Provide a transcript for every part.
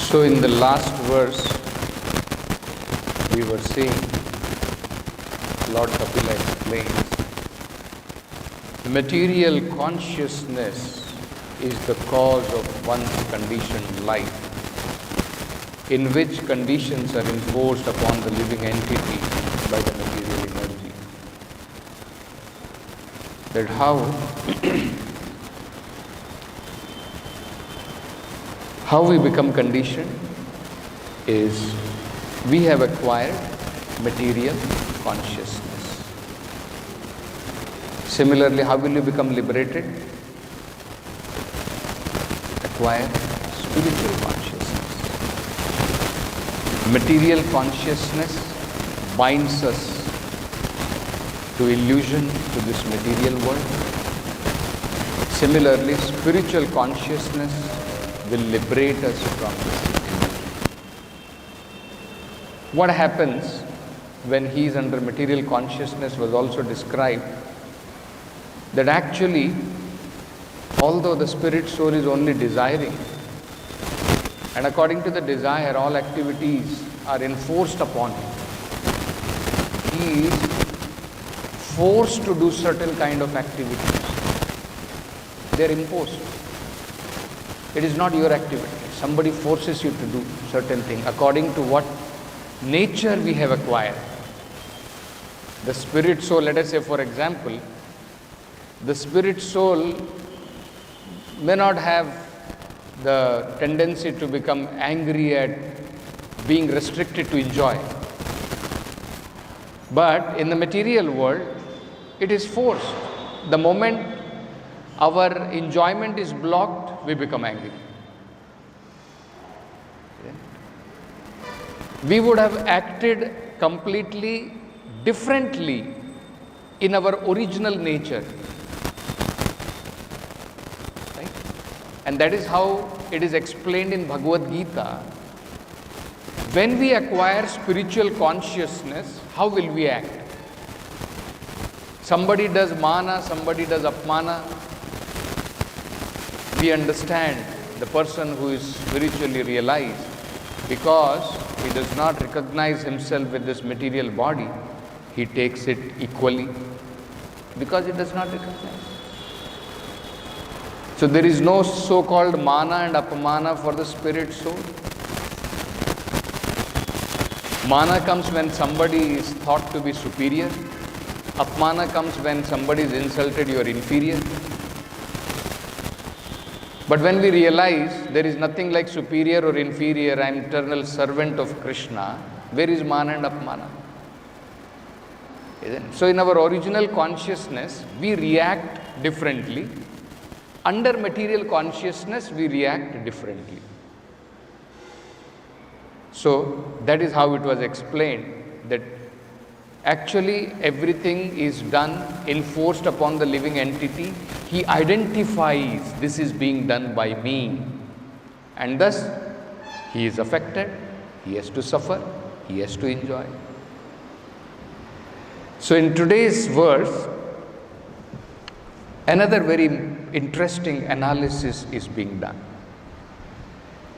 So in the last verse, we were seeing Lord Kapila explains, material consciousness is the cause of one's conditioned life, in which conditions are enforced upon the living entity by the material energy. That how we become conditioned is we have acquired material consciousness. Similarly, how will you become liberated? Acquire spiritual consciousness. Material consciousness binds us to illusion, to this material world. Similarly, spiritual consciousness will liberate us from this energy. What happens when he is under material consciousness was also described, that actually, although the spirit soul is only desiring, and according to the desire, all activities are enforced upon him. He is forced to do certain kind of activities. They are imposed. It is not your activity. Somebody forces you to do certain thing according to what nature we have acquired. The spirit soul, let us say for example, the spirit soul may not have the tendency to become angry at being restricted to enjoy. But in the material world, it is forced. The moment our enjoyment is blocked, we become angry. We would have acted completely differently in our original nature. Right? And that is how it is explained in Bhagavad Gita. When we acquire spiritual consciousness, how will we act? Somebody does mana, somebody does apmana. We understand the person who is spiritually realized, because he does not recognize himself with this material body, he takes it equally, because he does not recognize. So there is no so-called mana and apamana for the spirit soul. Mana comes when somebody is thought to be superior. Apmana comes when somebody is insulted, you are inferior. But when we realize there is nothing like superior or inferior, I am eternal servant of Krishna, where is mana and apmana? Isn't it? So in our original consciousness, we react differently. Under material consciousness, we react differently. So that is how it was explained, that actually everything is done, enforced upon the living entity. He identifies this is being done by me, and thus he is affected, he has to suffer, he has to enjoy. So in today's verse, another very interesting analysis is being done.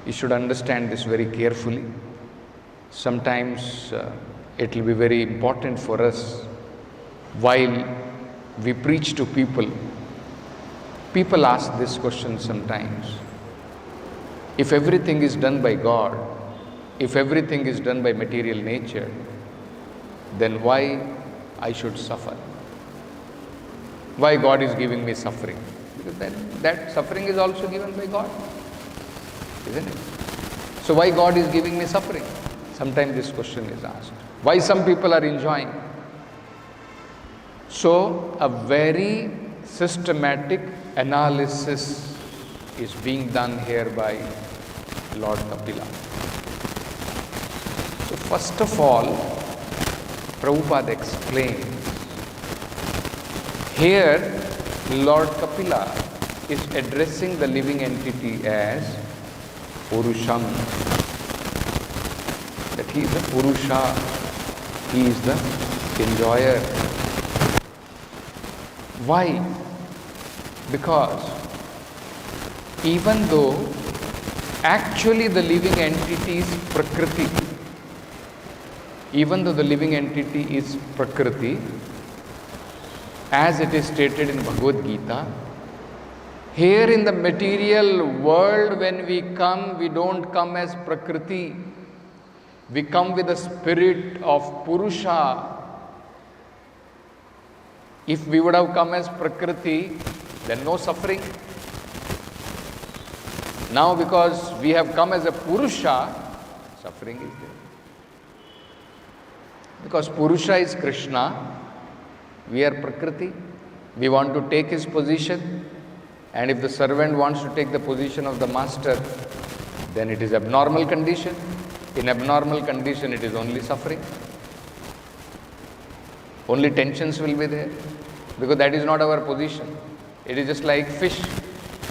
You should understand this very carefully. Sometimes it will be very important for us while we preach to people. People ask this question sometimes. If everything is done by God, if everything is done by material nature, then why I should suffer? Why God is giving me suffering? Because that suffering is also given by God, isn't it? So why God is giving me suffering? Sometimes this question is asked. Why some people are enjoying? So a very systematic analysis is being done here by Lord Kapila. So first of all, Prabhupada explains, here Lord Kapila is addressing the living entity as Purusham. That he is the Purusha, he is the enjoyer. Why? Because even though Actually, the living entity is Prakriti. Even though the living entity is Prakriti, as it is stated in Bhagavad Gita, here in the material world, when we come, we don't come as Prakriti. We come with the spirit of Purusha. If we would have come as Prakriti, then no suffering. Now, because we have come as a Purusha, suffering is there. Because Purusha is Krishna, we are Prakriti. We want to take his position, and if the servant wants to take the position of the master, then it is abnormal condition. In abnormal condition, it is only suffering. Only tensions will be there, because that is not our position. It is just like fish.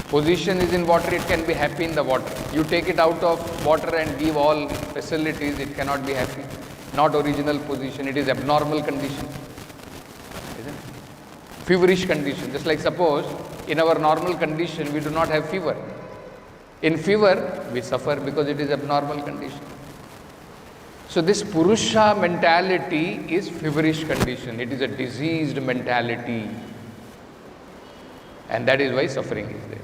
Position is in water, it can be happy in the water. You take it out of water and give all facilities, it cannot be happy. Not original position, it is abnormal condition. Isn't it? Feverish condition. Just like suppose, in our normal condition, we do not have fever. In fever, we suffer because it is abnormal condition. So this Purusha mentality is feverish condition. It is a diseased mentality. And that is why suffering is there.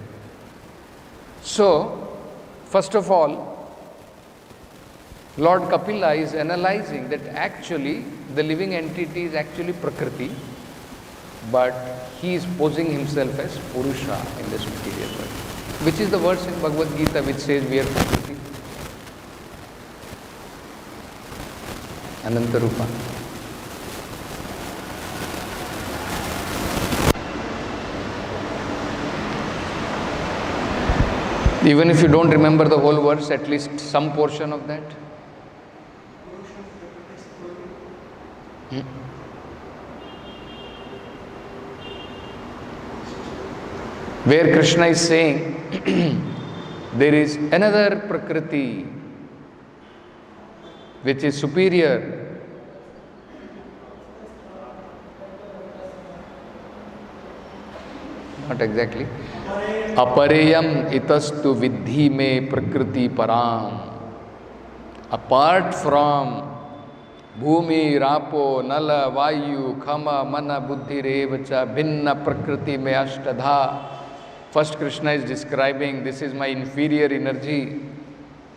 So, first of all, Lord Kapila is analyzing that actually the living entity is actually Prakriti, but he is posing himself as Purusha in this material world. Which is the verse in Bhagavad Gita which says we are Prakriti? Anantarupa. Even if you don't remember the whole verse, at least some portion of that. Where Krishna is saying, there is another Prakriti which is superior. Not exactly. Apareyam itastu vidhi me prakriti param. Apart from Bhumi, Rapo, Nala, Vayu, Khama, Mana, Buddhi, Revacha, Bhinna, Prakriti, Me, Ashtadha. First Krishna is describing, this is my inferior energy.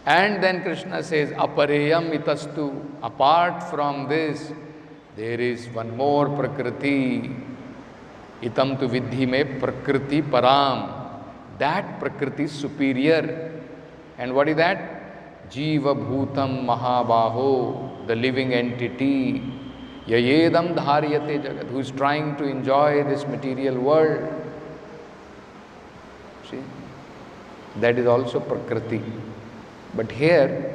And then Krishna says, Apareyam itastu. Apart from this, there is one more Prakriti. Itam tu vidhi me Prakriti param. That Prakriti is superior. And what is that? Jiva bhutam mahabaho, the living entity. Yayedam dharyate jagat, who is trying to enjoy this material world. See, that is also Prakriti. But here,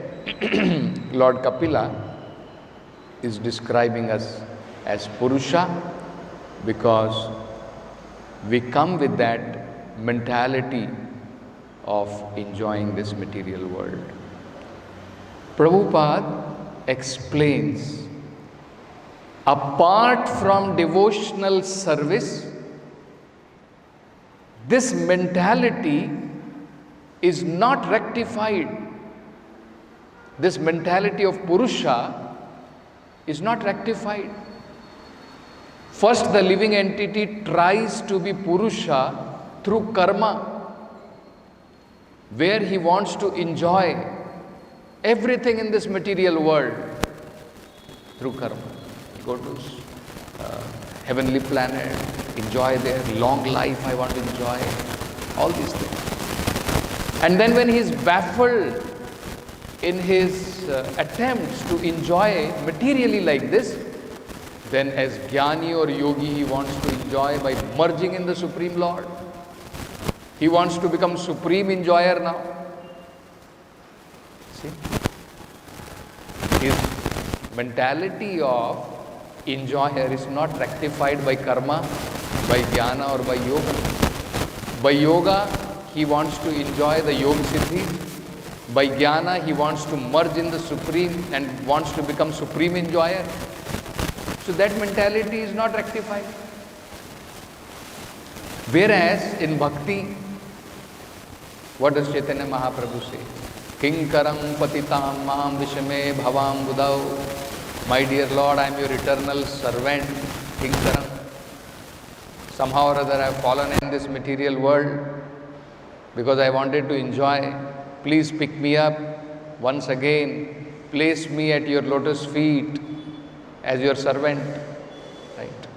Lord Kapila is describing us as Purusha because we come with that mentality of enjoying this material world. Prabhupada explains, apart from devotional service, this mentality is not rectified. This mentality of Purusha is not rectified. First, the living entity tries to be Purusha through karma, where he wants to enjoy everything in this material world through karma. Go to heavenly planet, enjoy their long life, I want to enjoy all these things. And then when he is baffled in his attempts to enjoy materially like this, then as Jnani or Yogi, he wants to enjoy by merging in the Supreme Lord. He wants to become supreme enjoyer now. See? His mentality of enjoyer is not rectified by karma, by jnana or by yoga. By yoga, he wants to enjoy the yoga siddhi. By jnana, he wants to merge in the supreme and wants to become supreme enjoyer. So that mentality is not rectified. Whereas in bhakti, What does Chaitanya Mahaprabhu say? Kinkaram patitam mam vishame bhavam budau. My dear Lord, I am your eternal servant. Kinkaram. Somehow or other I have fallen in this material world because I wanted to enjoy. Please pick me up once again. Place me at your lotus feet as your servant. Right?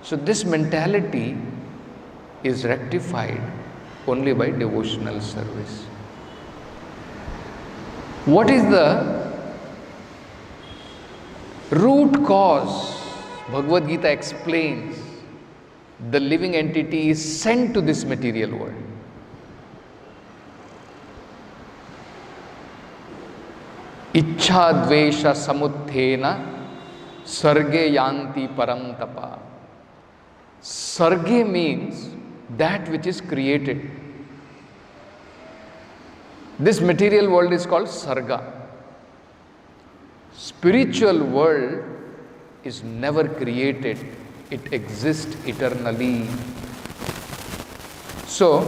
So this mentality is rectified only by devotional service. What is the root cause? Bhagavad Gita explains. The living entity is sent to this material world. Ichha dvesha samuthena sarge yanti param tapa. Sarge means that which is created. This material world is called sarga. Spiritual world is never created. It exists eternally. So,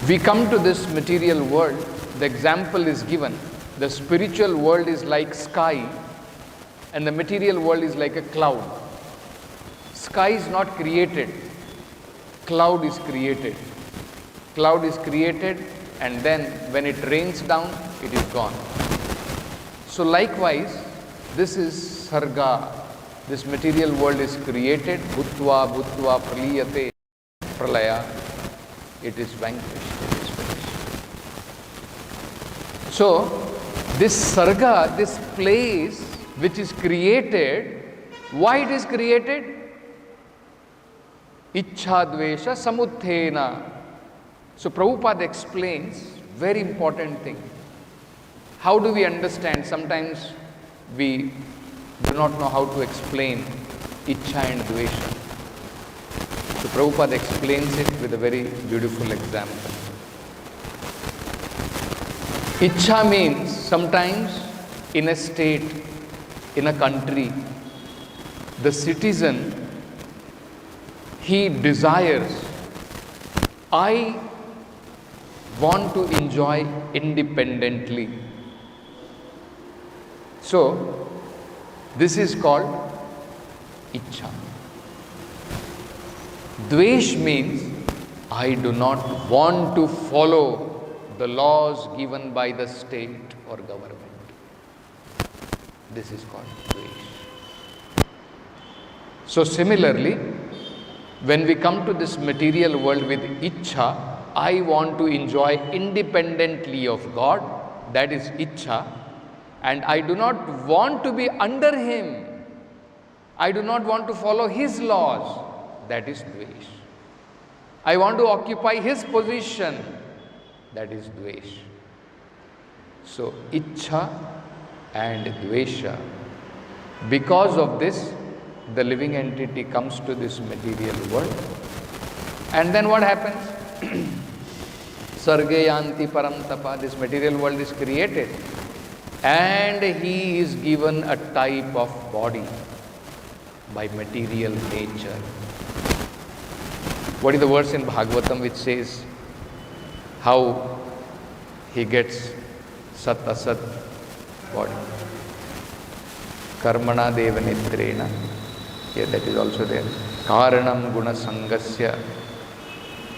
we come to this material world. The example is given. The spiritual world is like sky and the material world is like a cloud. Sky is not created. Cloud is created. Cloud is created and then when it rains down, it is gone. So likewise, this is sarga. This material world is created, bhutva praliyate, pralaya, it is vanquished, it is finished. So, this sarga, this place which is created, why it is created? Ichha dvesha samuthena. So, Prabhupada explains very important thing. How do we understand? Sometimes we do not know how to explain Ichha and Dvesha. So Prabhupada explains it with a very beautiful example. Ichha means sometimes in a state, in a country, the citizen, he desires, I want to enjoy independently. So, this is called Ichha. Dvesh means I do not want to follow the laws given by the state or government. This is called Dvesh. So similarly, when we come to this material world with Ichha, I want to enjoy independently of God, that is Ichha. And I do not want to be under Him. I do not want to follow His laws. That is Dvesh. I want to occupy His position. That is Dvesh. So, Ichha and Dvesha. Because of this, the living entity comes to this material world. And then what happens? Sarge yanti param tapa. This material world is created. And he is given a type of body by material nature. What is the verse in Bhagavatam which says how he gets sat asat body? Karmana deva nitrena. Yeah, that is also there. Karanam guna sangasya.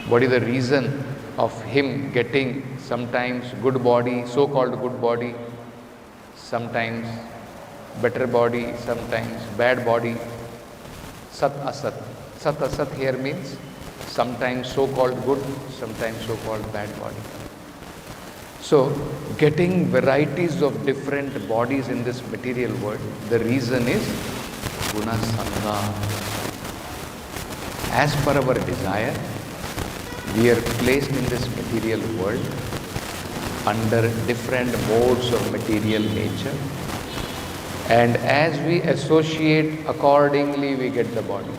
What is the reason of him getting sometimes good body, so-called good body, sometimes better body, sometimes bad body? Sat asat. Sat asat here means sometimes so-called good, sometimes so-called bad body. So, getting varieties of different bodies in this material world, the reason is guna sangha. As per our desire, we are placed in this material world under different modes of material nature, and as we associate accordingly, we get the body.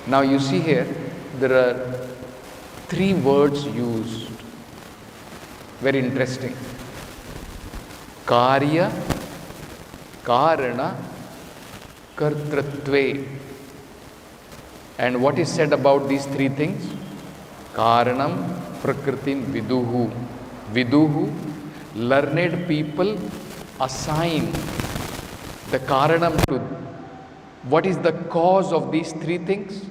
Now you see here, there are 3 words used. Very interesting. Karya, Karana, Kartritve. And what is said about these 3 things? Karanam Prakritim Viduhu. Viduhu, learned people assign the Karanam to what is the cause of these three things.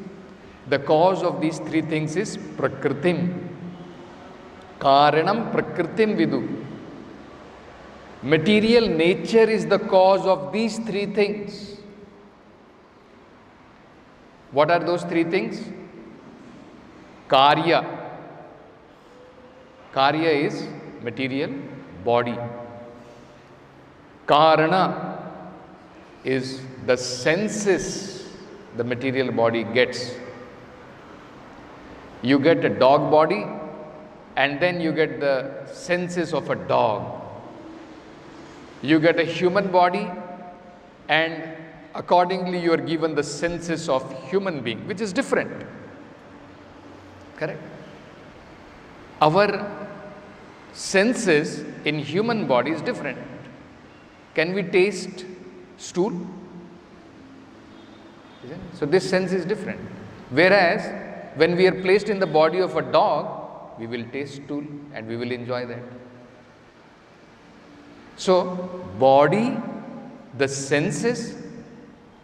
The cause of these three things is Prakritim. Karanam Prakritim Vidu. Material nature is the cause of these three things. What are those three things? Karya. Karya is material body. Karana is the senses the material body gets. You get a dog body and then you get the senses of a dog. You get a human body and accordingly you are given the senses of human being, which is different. Correct? Our senses in human body is different. Can we taste stool? So this sense is different. Whereas when we are placed in the body of a dog, we will taste stool and we will enjoy that. So body, the senses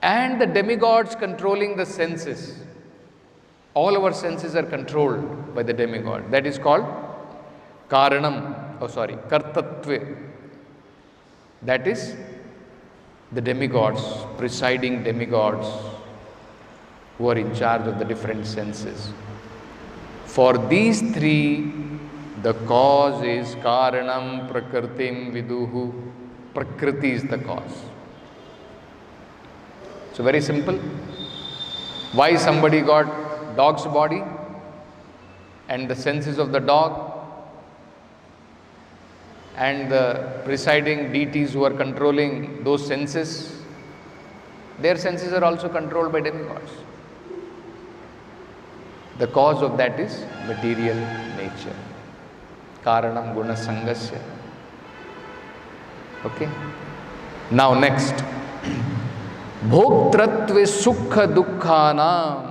and the demigods controlling the senses. All our senses are controlled by the demigod. That is called Kartatva. That is the demigods, presiding demigods who are in charge of the different senses. For these three, the cause is Karanam Prakritim Viduhu. Prakriti is the cause. So very simple. Why somebody got dog's body and the senses of the dog and the presiding deities who are controlling those senses, their senses are also controlled by demigods. The cause of that is material nature. Karanam Guna Sangasya. Okay. Now next. Bhoktratve Sukha Dukkhanam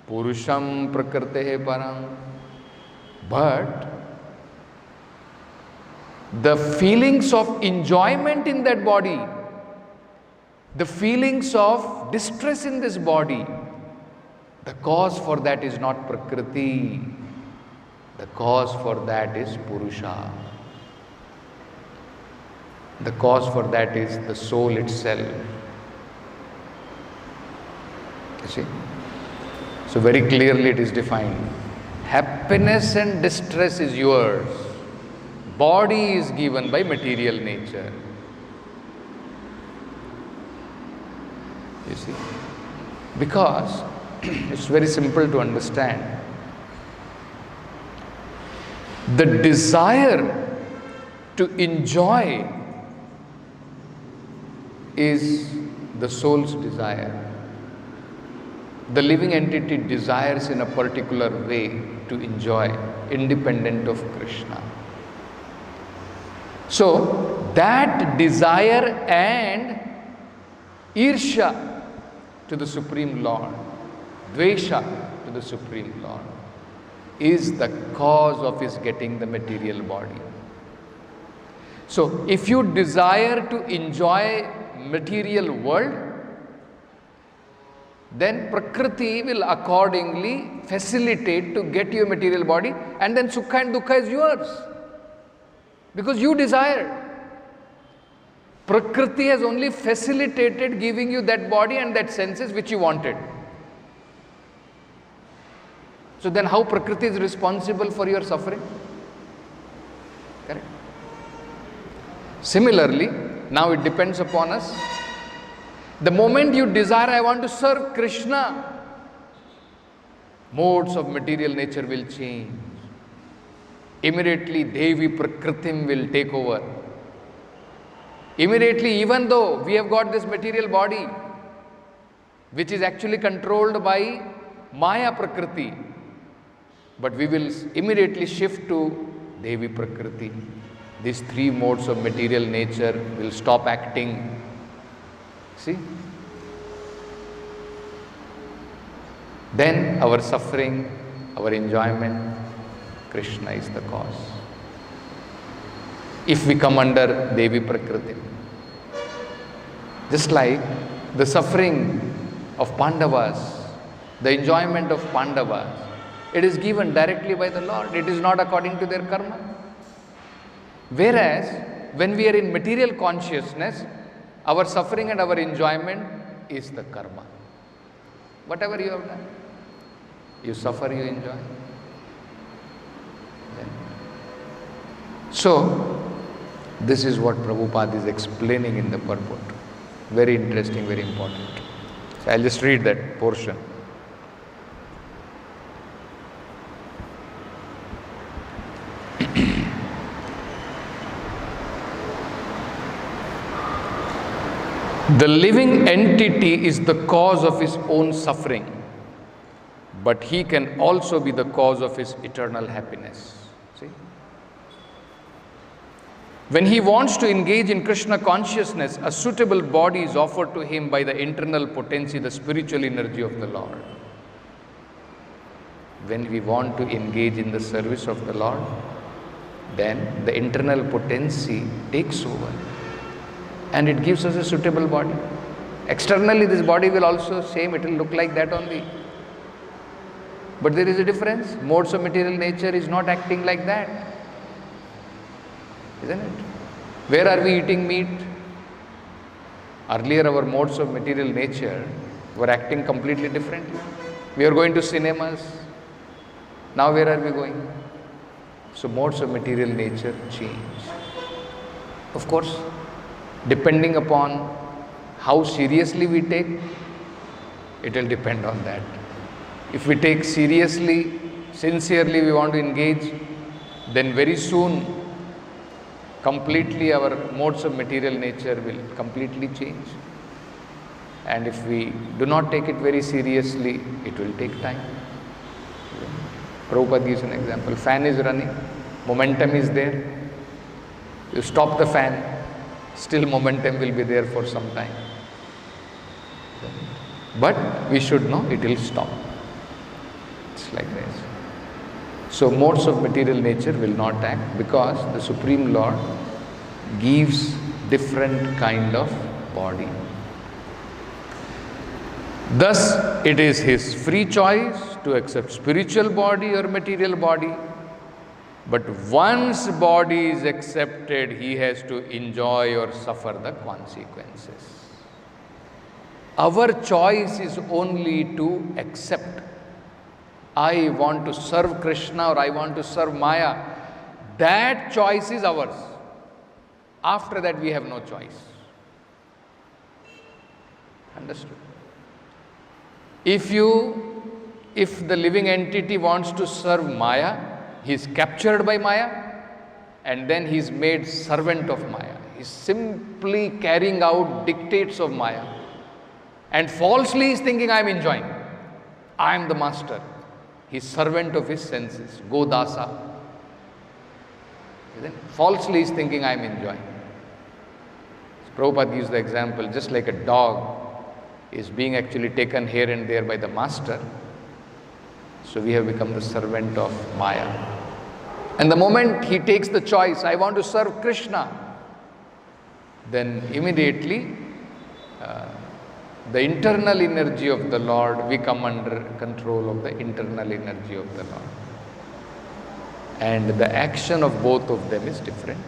Purusham Prakritehe Param. But the feelings of enjoyment in that body, the feelings of distress in this body, the cause for that is not Prakriti. The cause for that is Purusha. The cause for that is the soul itself. You see? So very clearly it is defined. Happiness and distress is yours. Body is given by material nature. You see? Because it's very simple to understand. The desire to enjoy is the soul's desire. The living entity desires in a particular way to enjoy, independent of Krishna. So, that desire and Irsha to the Supreme Lord, Dvesha to the Supreme Lord, is the cause of his getting the material body. So, if you desire to enjoy material world, then Prakriti will accordingly facilitate to get your material body, and then Sukha and Dukkha is yours. Because you desired. Prakriti has only facilitated giving you that body and that senses which you wanted. So then how Prakriti is responsible for your suffering? Correct? Similarly, now it depends upon us. The moment you desire, I want to serve Krishna, modes of material nature will change. Immediately Devi Prakritim will take over. Immediately, even though we have got this material body, which is actually controlled by Maya Prakriti, but we will immediately shift to Devi Prakriti. These three modes of material nature will stop acting. See? Then our suffering our enjoyment, Krishna is the cause. If we come under Devi Prakriti, just like the suffering of Pandavas, the enjoyment of Pandavas, it is given directly by the Lord. It is not according to their karma. Whereas, when we are in material consciousness, our suffering and our enjoyment is the karma. Whatever you have done, you suffer, you enjoy. So, this is what Prabhupada is explaining in the purport. Very interesting, very important. So, I'll just read that portion. The living entity is the cause of his own suffering, but he can also be the cause of his eternal happiness. See? When he wants to engage in Krishna consciousness, a suitable body is offered to him by the internal potency, the spiritual energy of the Lord. When we want to engage in the service of the Lord, then the internal potency takes over and it gives us a suitable body. Externally, this body will also same, it will look like that only. But there is a difference. Modes of material nature is not acting like that. Isn't it? Where are we eating meat? Earlier, our modes of material nature were acting completely differently. We are going to cinemas. Now, where are we going? So, modes of material nature change. Of course, depending upon how seriously we take, it will depend on that. If we take seriously, sincerely we want to engage, then very soon completely our modes of material nature will completely change. And if we do not take it very seriously, it will take time. Prabhupada gives an example. Fan is running, momentum is there. You stop the fan, still momentum will be there for some time. But we should know it will stop. It's like this. So modes of material nature will not act because the Supreme Lord gives different kind of body. Thus, it is his free choice to accept spiritual body or material body. But once body is accepted, he has to enjoy or suffer the consequences. Our choice is only to accept. I want to serve Krishna or I want to serve Maya. That choice is ours. After that, we have no choice. Understood? If the living entity wants to serve Maya, he is captured by Maya and then he is made servant of Maya. He is simply carrying out dictates of Maya and falsely is thinking, I am enjoying. I am the master. He is servant of his senses. Go Dasa. Falsely is thinking, I am enjoying. So Prabhupada gives the example, just like a dog is being actually taken here and there by the master. So we have become the servant of Maya. And the moment he takes the choice, I want to serve Krishna, then immediately the internal energy of the Lord, we come under control of the internal energy of the Lord. And the action of both of them is different.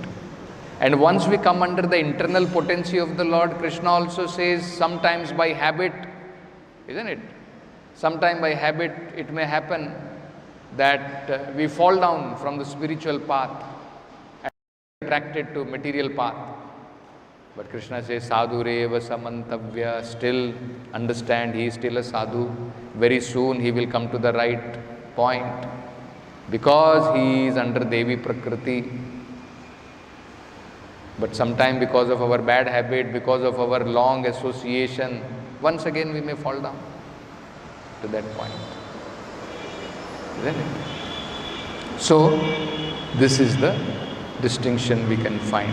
And once we come under the internal potency of the Lord, Krishna also says sometimes by habit, isn't it? Sometime by habit it may happen that we fall down from the spiritual path and attracted to material path. But Krishna says, Sadhu reva samantavya, still understand he is still a sadhu. Very soon he will come to the right point because he is under Devi Prakriti. But sometime because of our bad habit, because of our long association, once again we may fall down to that point. Isn't it? So, this is the distinction we can find.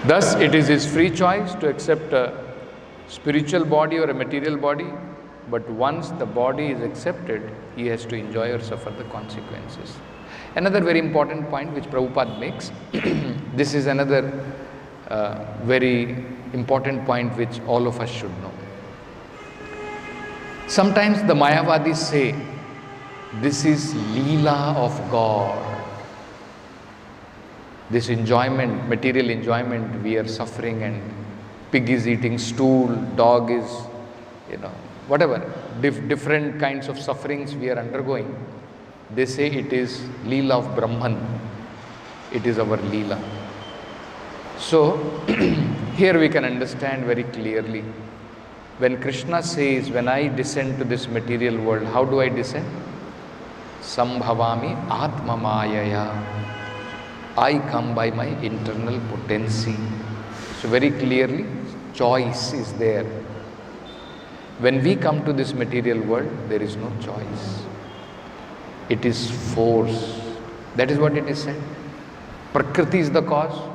Thus, it is his free choice to accept a spiritual body or a material body. but once the body is accepted, he has to enjoy or suffer the consequences. Another very important point which Prabhupada makes, this is another very important point which all of us should know. Sometimes the Mayavadis say, this is Leela of God. This enjoyment, material enjoyment we are suffering, and pig is eating stool, dog is, whatever, different kinds of sufferings we are undergoing. They say it is Leela of Brahman. It is our Leela. So, here we can understand very clearly. When Krishna says, when I descend to this material world, how do I descend? Sambhavami Atma Mayaya. I come by my internal potency. So very clearly, choice is there. When we come to this material world, there is no choice. It is force. That is what it is said. Prakriti is the cause.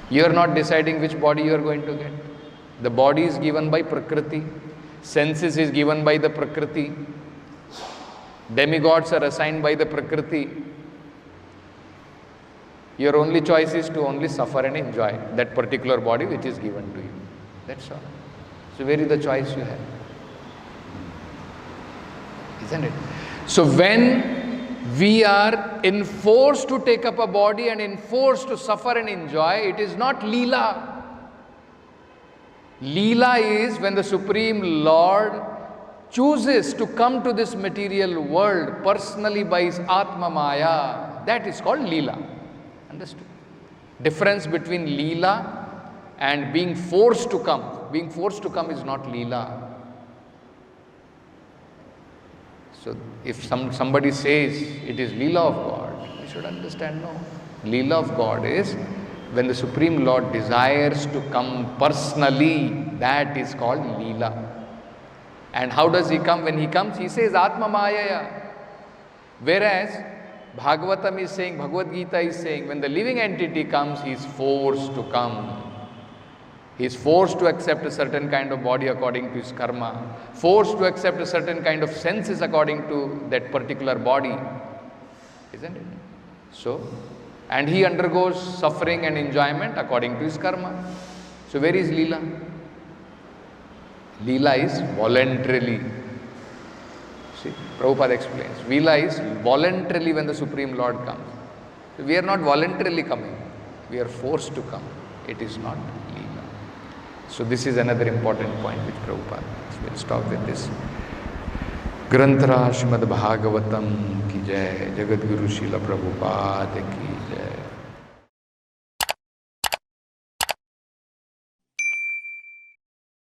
You are not deciding which body you are going to get. The body is given by Prakriti. Senses is given by the Prakriti. Demigods are assigned by the Prakriti. Your only choice is to only suffer and enjoy that particular body which is given to you. That's all. So where is the choice you have? Isn't it? So when we are enforced to take up a body and enforced to suffer and enjoy, it is not Leela. Leela is when the Supreme Lord chooses to come to this material world personally by his Atma Maya. That is called Leela. Understood? Difference between Leela and being forced to come. Being forced to come is not Leela. So if somebody says it is Leela of God, we should understand, no. Leela of God is when the Supreme Lord desires to come personally. That is called Leela. And how does he come? When he comes, he says Atma Mayaya. Whereas Bhagavatam is saying, Bhagavad Gita is saying, when the living entity comes, he is forced to come. He is forced to accept a certain kind of body according to his karma, forced to accept a certain kind of senses according to that particular body. Isn't it? So, and he undergoes suffering and enjoyment according to his karma. So where is Leela? Leela is voluntarily. See, Prabhupada explains. Leela is voluntarily when the Supreme Lord comes. So we are not voluntarily coming. We are forced to come. It is not Leela. So this is another important point which Prabhupada will stop with this. Granthara Srimad Bhagavatam ki jai, Jagat Guru Srila Prabhupada ki jai.